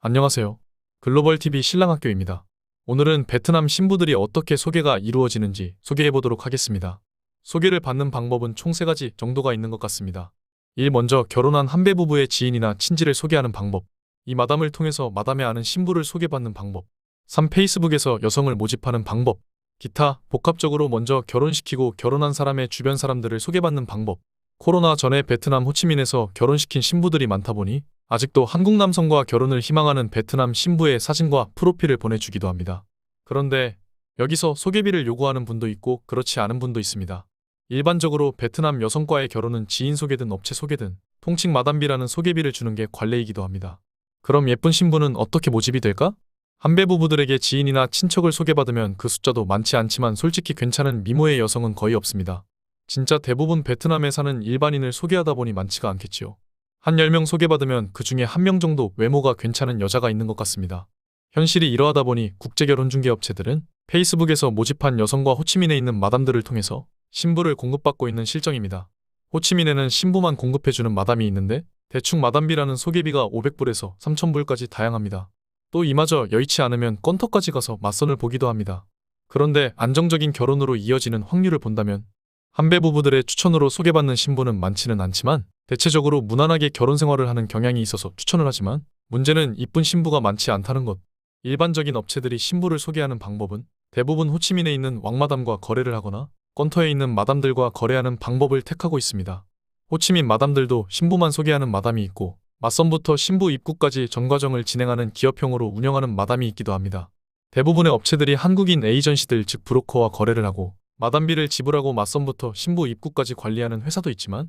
안녕하세요. 글로벌TV 신랑학교입니다. 오늘은 베트남 신부들이 어떻게 소개가 이루어지는지 소개해보도록 하겠습니다. 소개를 받는 방법은 총 3가지 정도가 있는 것 같습니다. 1. 먼저 결혼한 한배 부부의 지인이나 친지를 소개하는 방법. 이 마담을 통해서 마담에 아는 신부를 소개받는 방법. 3. 페이스북에서 여성을 모집하는 방법. 기타, 복합적으로 먼저 결혼시키고 결혼한 사람의 주변 사람들을 소개받는 방법. 코로나 전에 베트남 호치민에서 결혼시킨 신부들이 많다 보니 아직도 한국 남성과 결혼을 희망하는 베트남 신부의 사진과 프로필을 보내주기도 합니다. 그런데 여기서 소개비를 요구하는 분도 있고 그렇지 않은 분도 있습니다. 일반적으로 베트남 여성과의 결혼은 지인 소개든 업체 소개든 통칭 마담비라는 소개비를 주는 게 관례이기도 합니다. 그럼 예쁜 신부는 어떻게 모집이 될까? 한배 부부들에게 지인이나 친척을 소개받으면 그 숫자도 많지 않지만 솔직히 괜찮은 미모의 여성은 거의 없습니다. 진짜 대부분 베트남에 사는 일반인을 소개하다 보니 많지가 않겠지요. 한 10명 소개받으면 그 중에 1명 정도 외모가 괜찮은 여자가 있는 것 같습니다. 현실이 이러하다 보니 국제결혼중개업체들은 페이스북에서 모집한 여성과 호치민에 있는 마담들을 통해서 신부를 공급받고 있는 실정입니다. 호치민에는 신부만 공급해주는 마담이 있는데 대충 마담비라는 소개비가 500불에서 3000불까지 다양합니다. 또 이마저 여의치 않으면 건터까지 가서 맞선을 보기도 합니다. 그런데 안정적인 결혼으로 이어지는 확률을 본다면 한배 부부들의 추천으로 소개받는 신부는 많지는 않지만 대체적으로 무난하게 결혼 생활을 하는 경향이 있어서 추천을 하지만 문제는 이쁜 신부가 많지 않다는 것. 일반적인 업체들이 신부를 소개하는 방법은 대부분 호치민에 있는 왕마담과 거래를 하거나 건터에 있는 마담들과 거래하는 방법을 택하고 있습니다. 호치민 마담들도 신부만 소개하는 마담이 있고 맞선부터 신부 입구까지 전 과정을 진행하는 기업형으로 운영하는 마담이 있기도 합니다. 대부분의 업체들이 한국인 에이전시들 즉 브로커와 거래를 하고 마담비를 지불하고 맞선부터 신부 입구까지 관리하는 회사도 있지만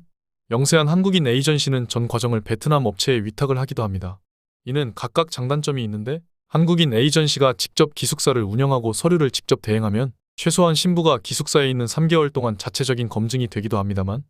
영세한 한국인 에이전시는 전 과정을 베트남 업체에 위탁을 하기도 합니다. 이는 각각 장단점이 있는데 한국인 에이전시가 직접 기숙사를 운영하고 서류를 직접 대행하면 최소한 신부가 기숙사에 있는 3개월 동안 자체적인 검증이 되기도 합니다만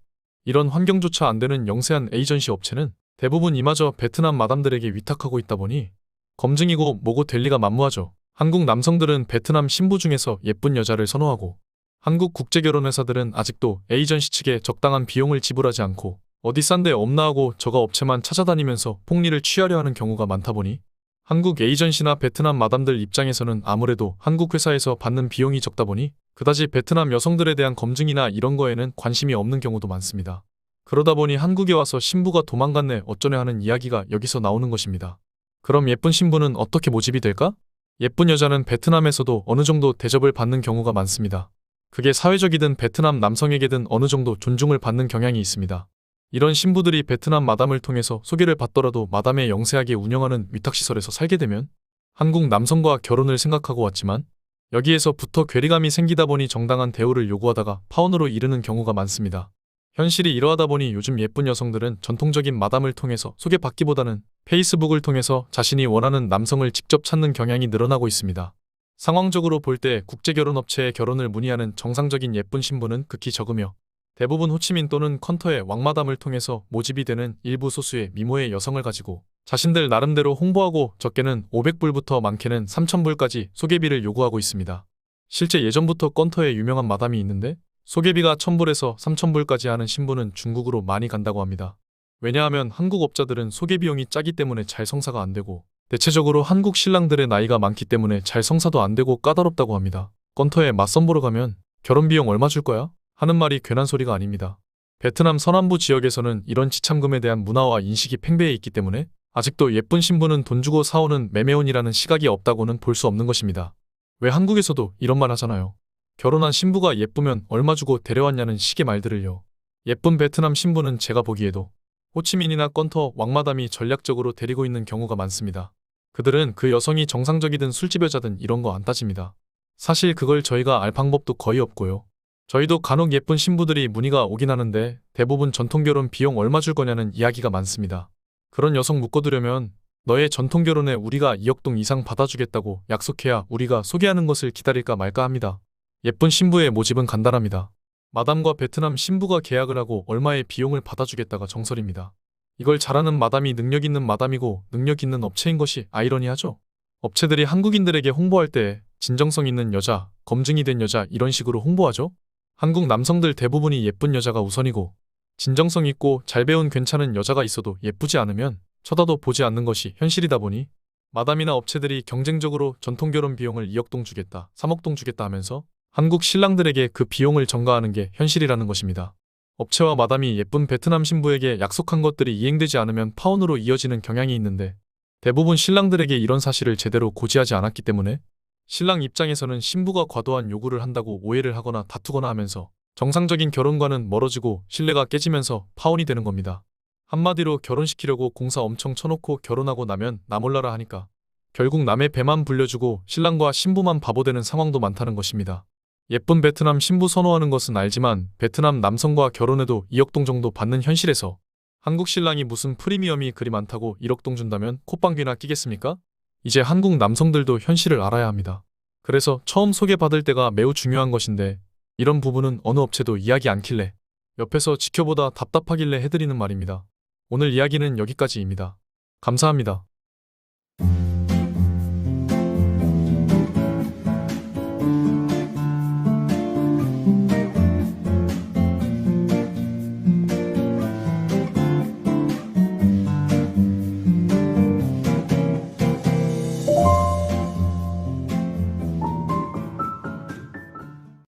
이런 환경조차 안 되는 영세한 에이전시 업체는 대부분 이마저 베트남 마담들에게 위탁하고 있다 보니 검증이고 뭐고 될 리가 만무하죠. 한국 남성들은 베트남 신부 중에서 예쁜 여자를 선호하고 한국 국제결혼회사들은 아직도 에이전시 측에 적당한 비용을 지불하지 않고 어디 싼데 없나 하고 저가 업체만 찾아다니면서 폭리를 취하려 하는 경우가 많다 보니 한국 에이전시나 베트남 마담들 입장에서는 아무래도 한국 회사에서 받는 비용이 적다 보니 그다지 베트남 여성들에 대한 검증이나 이런 거에는 관심이 없는 경우도 많습니다. 그러다 보니 한국에 와서 신부가 도망갔네 어쩌네 하는 이야기가 여기서 나오는 것입니다. 그럼 예쁜 신부는 어떻게 모집이 될까? 예쁜 여자는 베트남에서도 어느 정도 대접을 받는 경우가 많습니다. 그게 사회적이든 베트남 남성에게든 어느 정도 존중을 받는 경향이 있습니다. 이런 신부들이 베트남 마담을 통해서 소개를 받더라도 마담에 영세하게 운영하는 위탁시설에서 살게 되면 한국 남성과 결혼을 생각하고 왔지만 여기에서부터 괴리감이 생기다 보니 정당한 대우를 요구하다가 파혼으로 이르는 경우가 많습니다. 현실이 이러하다 보니 요즘 예쁜 여성들은 전통적인 마담을 통해서 소개받기보다는 페이스북을 통해서 자신이 원하는 남성을 직접 찾는 경향이 늘어나고 있습니다. 상황적으로 볼 때 국제결혼업체에 결혼을 문의하는 정상적인 예쁜 신부는 극히 적으며 대부분 호치민 또는 컨터의 왕마담을 통해서 모집이 되는 일부 소수의 미모의 여성을 가지고 자신들 나름대로 홍보하고 적게는 500불부터 많게는 3000불까지 소개비를 요구하고 있습니다. 실제 예전부터 컨터에 유명한 마담이 있는데 소개비가 1000불에서 3000불까지 하는 신부는 중국으로 많이 간다고 합니다. 왜냐하면 한국 업자들은 소개비용이 짜기 때문에 잘 성사가 안 되고 대체적으로 한국 신랑들의 나이가 많기 때문에 잘 성사도 안 되고 까다롭다고 합니다. 건터에 맞선 보러 가면 결혼 비용 얼마 줄 거야? 하는 말이 괜한 소리가 아닙니다. 베트남 서남부 지역에서는 이런 지참금에 대한 문화와 인식이 팽배해 있기 때문에 아직도 예쁜 신부는 돈 주고 사오는 매매혼이라는 시각이 없다고는 볼 수 없는 것입니다. 왜 한국에서도 이런 말 하잖아요. 결혼한 신부가 예쁘면 얼마 주고 데려왔냐는 식의 말들을요. 예쁜 베트남 신부는 제가 보기에도 호치민이나 건터 왕마담이 전략적으로 데리고 있는 경우가 많습니다. 그들은 그 여성이 정상적이든 술집 여자든 이런 거 안 따집니다. 사실 그걸 저희가 알 방법도 거의 없고요. 저희도 간혹 예쁜 신부들이 문의가 오긴 하는데 대부분 전통결혼 비용 얼마 줄 거냐는 이야기가 많습니다. 그런 여성 묶어두려면 너의 전통결혼에 우리가 2억 동 이상 받아주겠다고 약속해야 우리가 소개하는 것을 기다릴까 말까 합니다. 예쁜 신부의 모집은 간단합니다. 마담과 베트남 신부가 계약을 하고 얼마의 비용을 받아주겠다가 정설입니다. 이걸 잘하는 마담이 능력 있는 마담이고 능력 있는 업체인 것이 아이러니하죠. 업체들이 한국인들에게 홍보할 때 진정성 있는 여자, 검증이 된 여자 이런 식으로 홍보하죠. 한국 남성들 대부분이 예쁜 여자가 우선이고 진정성 있고 잘 배운 괜찮은 여자가 있어도 예쁘지 않으면 쳐다도 보지 않는 것이 현실이다 보니 마담이나 업체들이 경쟁적으로 전통결혼 비용을 2억 동 주겠다, 3억 동 주겠다 하면서 한국 신랑들에게 그 비용을 전가하는 게 현실이라는 것입니다. 업체와 마담이 예쁜 베트남 신부에게 약속한 것들이 이행되지 않으면 파혼으로 이어지는 경향이 있는데 대부분 신랑들에게 이런 사실을 제대로 고지하지 않았기 때문에 신랑 입장에서는 신부가 과도한 요구를 한다고 오해를 하거나 다투거나 하면서 정상적인 결혼과는 멀어지고 신뢰가 깨지면서 파혼이 되는 겁니다. 한마디로 결혼시키려고 공사 엄청 쳐놓고 결혼하고 나면 나 몰라라 하니까 결국 남의 배만 불려주고 신랑과 신부만 바보 되는 상황도 많다는 것입니다. 예쁜 베트남 신부 선호하는 것은 알지만 베트남 남성과 결혼해도 2억 동 정도 받는 현실에서 한국 신랑이 무슨 프리미엄이 그리 많다고 1억 동 준다면 콧방귀나 끼겠습니까? 이제 한국 남성들도 현실을 알아야 합니다. 그래서 처음 소개받을 때가 매우 중요한 것인데 이런 부분은 어느 업체도 이야기 않길래 옆에서 지켜보다 답답하길래 해드리는 말입니다. 오늘 이야기는 여기까지입니다. 감사합니다.